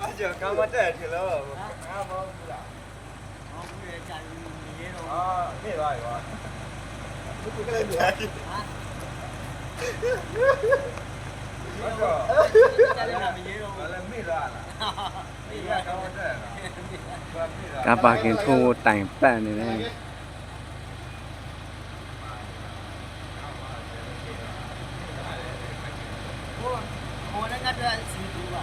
Aja kamu ada di lo. Ah mau pula. Mau boleh cari ni lo. Ah, ni lah ya. Itu kan dia. Aja. Cari nak ni lo. Kalau ni lah. Ni lah kamu ada. ကပ်ပါကင်ထိုးတိုင်ပတ်နေတယ် Mau nak ada situ lah.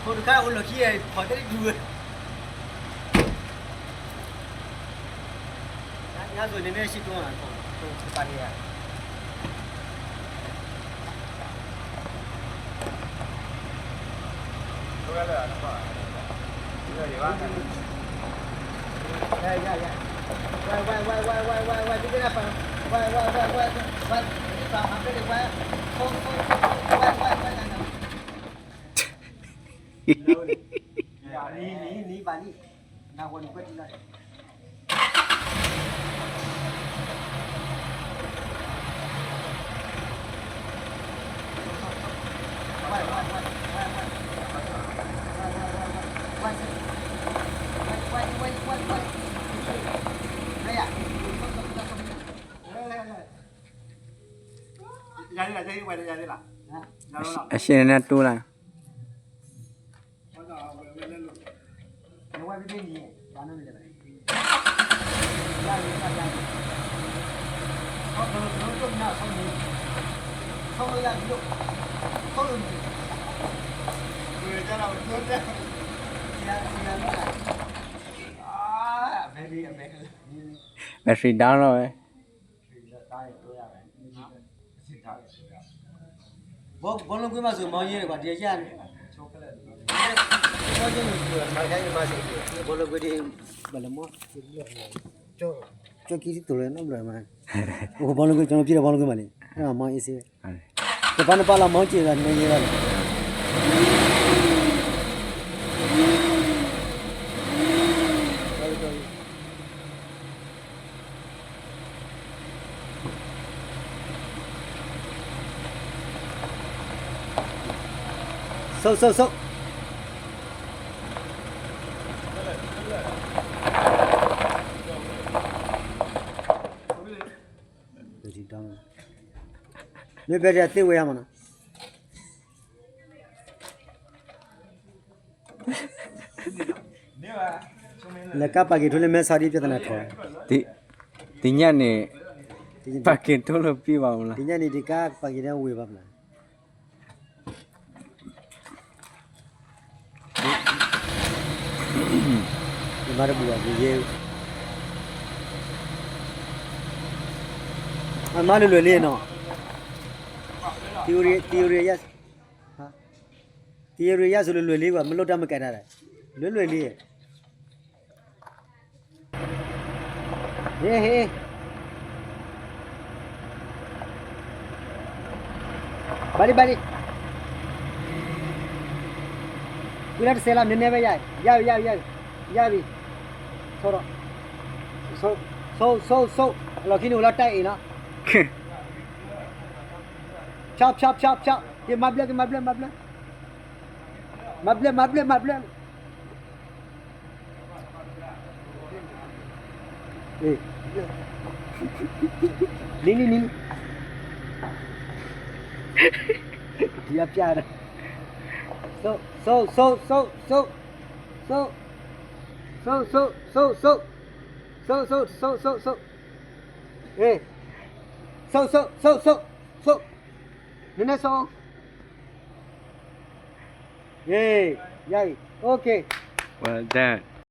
Kon kau ulo kia, kau tadi dua. Yang tu ni ni situ lah, tu cepat dia. Tu ada apa? Ini di mana? Ya. Wai, tu kenapa? Wai. Ini tak apa dia wai. Wai. Ya, ni bani. Nak buat buat ni lah. Jadi lah, jadi wei jadi lah. အရှင်နဲ့တိုးလိုက် Wai bibi ni, mana ni lah. Ya. Kalau nak sama. Sama yang hidup. Sama ni. Wei jadi betul dah. Ya. Ah, very. ဘက်ထရီဒေါင်းတော့ပဲ ဘောလုံးကွင်းမှာဆိုမောင်းကြီးတွေကွာတရရနေဘောကြီးတွေမိုက်တိုင်းမှာဆိုဘောလုံးကွင်းတွေဘယ်လိုမကျော်ကီးတူတယ်နော်ဘယ်မှာဟိုဘောလုံးကွင်းကျွန်တော်ပြည့်တဲ့ဘောလုံးကွင်းမှာလေအဲ့ဒါမောင်းအေးစေးပဲတပန်းပါလာမောင်းကြည့်တာနေနေရတယ်收。你别这对位嘛呢？那干巴给出来买啥的别在那掏。 ဒီညနေပါကင်ထိုးလို့ပြပါဦးလား ဒီညနေဒီကားပါကင်နဲ့ဝေပါမလား ဒီမှာတော့ဘူးရေအမလွယ်လေးနော် theory yes ဟာ theory yes ဆိုလွယ်လေးကမလွတ်တတ်မကတ်တာလွယ်လေးရဲ့ဟေးဘာလီဒီလက်ဆဲလာနည်းနည်းပဲရပြီဆိုတော့ဆိုလော်ကင်းကိုလာတိုက်ရင်နော်ချောက်ဒီမဘလက်အေးနီဒီအပြားSo. Hey. So. Nene so. Yay. Okay. well done